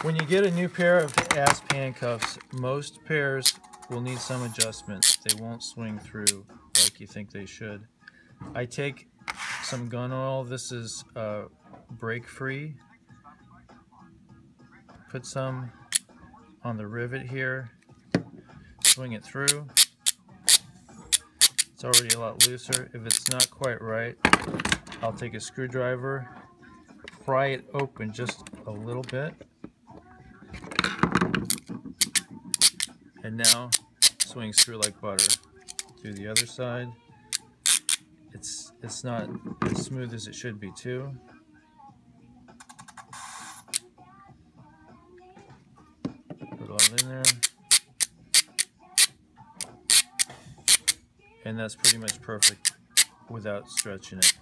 When you get a new pair of ASP handcuffs, most pairs will need some adjustments. They won't swing through like you think they should. I take some gun oil. This is break free. Put some on the rivet here. Swing it through. It's already a lot looser. If it's not quite right, I'll take a screwdriver, pry it open just a little bit, and now swings through like butter. Do the other side. It's not as smooth as it should be too. Put it all in there. And that's pretty much perfect without stretching it.